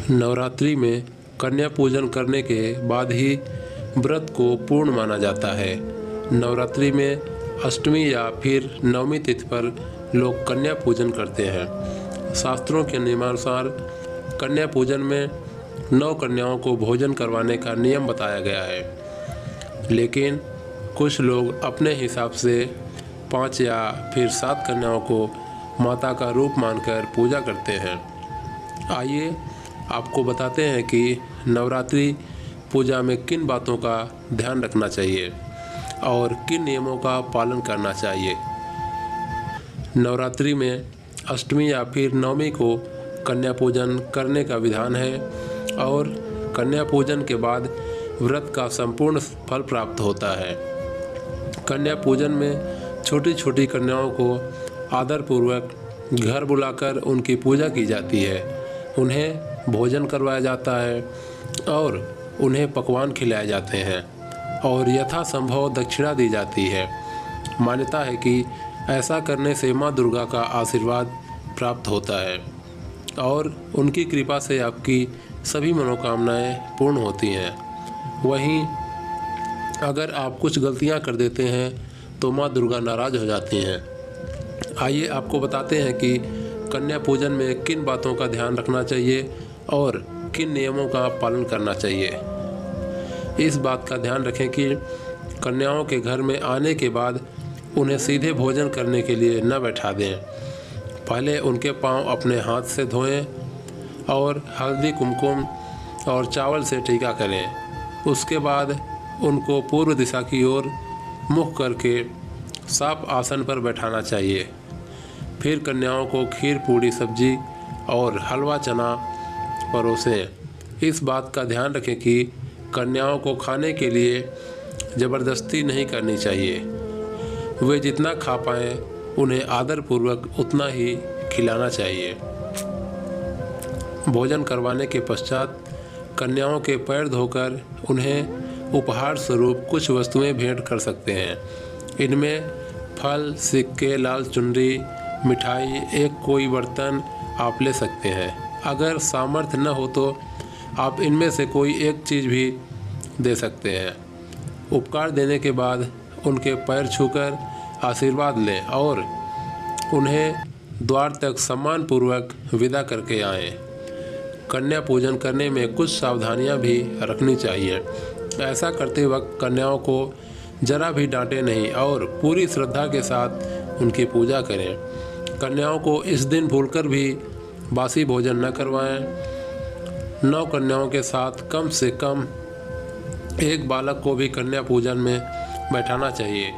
नवरात्रि में कन्या पूजन करने के बाद ही व्रत को पूर्ण माना जाता है। नवरात्रि में अष्टमी या फिर नवमी तिथि पर लोग कन्या पूजन करते हैं। शास्त्रों के नियमानुसार कन्या पूजन में 9 कन्याओं को भोजन करवाने का नियम बताया गया है, लेकिन कुछ लोग अपने हिसाब से 5 या फिर 7 कन्याओं को माता का रूप मानकर पूजा करते हैं। आइए आपको बताते हैं कि नवरात्रि पूजा में किन बातों का ध्यान रखना चाहिए और किन नियमों का पालन करना चाहिए। नवरात्रि में अष्टमी या फिर नवमी को कन्या पूजन करने का विधान है और कन्या पूजन के बाद व्रत का संपूर्ण फल प्राप्त होता है। कन्या पूजन में छोटी छोटी कन्याओं को आदरपूर्वक घर बुलाकर उनकी पूजा की जाती है, उन्हें भोजन करवाया जाता है और उन्हें पकवान खिलाए जाते हैं और यथासंभव दक्षिणा दी जाती है। मान्यता है कि ऐसा करने से माँ दुर्गा का आशीर्वाद प्राप्त होता है और उनकी कृपा से आपकी सभी मनोकामनाएं पूर्ण होती हैं। वहीं अगर आप कुछ गलतियां कर देते हैं तो माँ दुर्गा नाराज़ हो जाती हैं। आइए आपको बताते हैं कि कन्या पूजन में किन बातों का ध्यान रखना चाहिए और किन नियमों का पालन करना चाहिए। इस बात का ध्यान रखें कि कन्याओं के घर में आने के बाद उन्हें सीधे भोजन करने के लिए न बैठा दें। पहले उनके पांव अपने हाथ से धोएं और हल्दी, कुमकुम और चावल से टीका करें। उसके बाद उनको पूर्व दिशा की ओर मुख करके साफ आसन पर बैठाना चाहिए। फिर कन्याओं को खीर, पूड़ी, सब्जी और हलवा चना परोसें। इस बात का ध्यान रखें कि कन्याओं को खाने के लिए ज़बरदस्ती नहीं करनी चाहिए। वे जितना खा पाएँ उन्हें आदरपूर्वक उतना ही खिलाना चाहिए। भोजन करवाने के पश्चात कन्याओं के पैर धोकर उन्हें उपहार स्वरूप कुछ वस्तुएं भेंट कर सकते हैं। इनमें फल, सिक्के, लाल चुनरी, मिठाई, एक कोई बर्तन आप ले सकते हैं। अगर सामर्थ्य न हो तो आप इनमें से कोई एक चीज़ भी दे सकते हैं। उपकार देने के बाद उनके पैर छूकर आशीर्वाद लें और उन्हें द्वार तक सम्मानपूर्वक विदा करके आएं। कन्या पूजन करने में कुछ सावधानियां भी रखनी चाहिए। ऐसा करते वक्त कन्याओं को जरा भी डांटें नहीं और पूरी श्रद्धा के साथ उनकी पूजा करें। कन्याओं को इस दिन भूलकर भी बासी भोजन न करवाएं। 9 कन्याओं के साथ कम से कम एक बालक को भी कन्या पूजन में बैठाना चाहिए।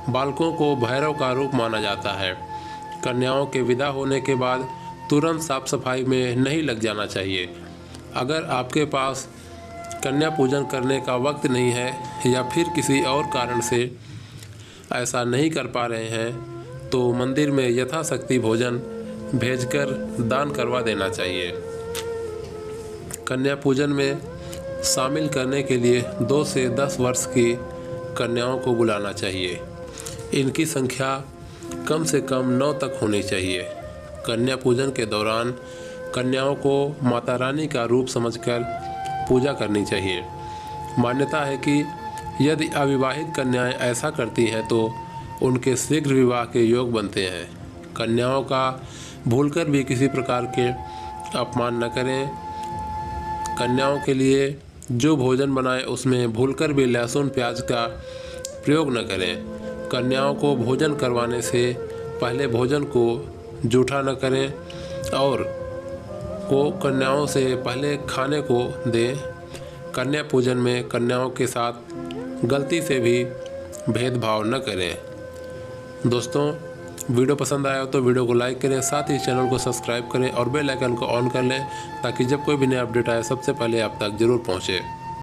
बालकों को भैरव का रूप माना जाता है। कन्याओं के विदा होने के बाद तुरंत साफ सफाई में नहीं लग जाना चाहिए। अगर आपके पास कन्या पूजन करने का वक्त नहीं है या फिर किसी और कारण से ऐसा नहीं कर पा रहे हैं तो मंदिर में यथाशक्ति भोजन भेजकर दान करवा देना चाहिए। कन्या पूजन में शामिल करने के लिए 2 से 10 वर्ष की कन्याओं को बुलाना चाहिए। इनकी संख्या कम से कम 9 तक होनी चाहिए। कन्या पूजन के दौरान कन्याओं को माता रानी का रूप समझकर पूजा करनी चाहिए। मान्यता है कि यदि अविवाहित कन्याएं ऐसा करती हैं तो उनके शीघ्र विवाह के योग बनते हैं। कन्याओं का भूलकर भी किसी प्रकार के अपमान न करें। कन्याओं के लिए जो भोजन बनाए उसमें भूलकर भी लहसुन, प्याज का प्रयोग न करें। कन्याओं को भोजन करवाने से पहले भोजन को जूठा न करें और कन्याओं से पहले खाने को दें। कन्या पूजन में कन्याओं के साथ गलती से भी भेदभाव न करें। दोस्तों, वीडियो पसंद आया हो तो वीडियो को लाइक करें, साथ ही चैनल को सब्सक्राइब करें और बेल आइकन को ऑन कर लें ताकि जब कोई भी नया अपडेट आए सबसे पहले आप तक ज़रूर पहुँचे।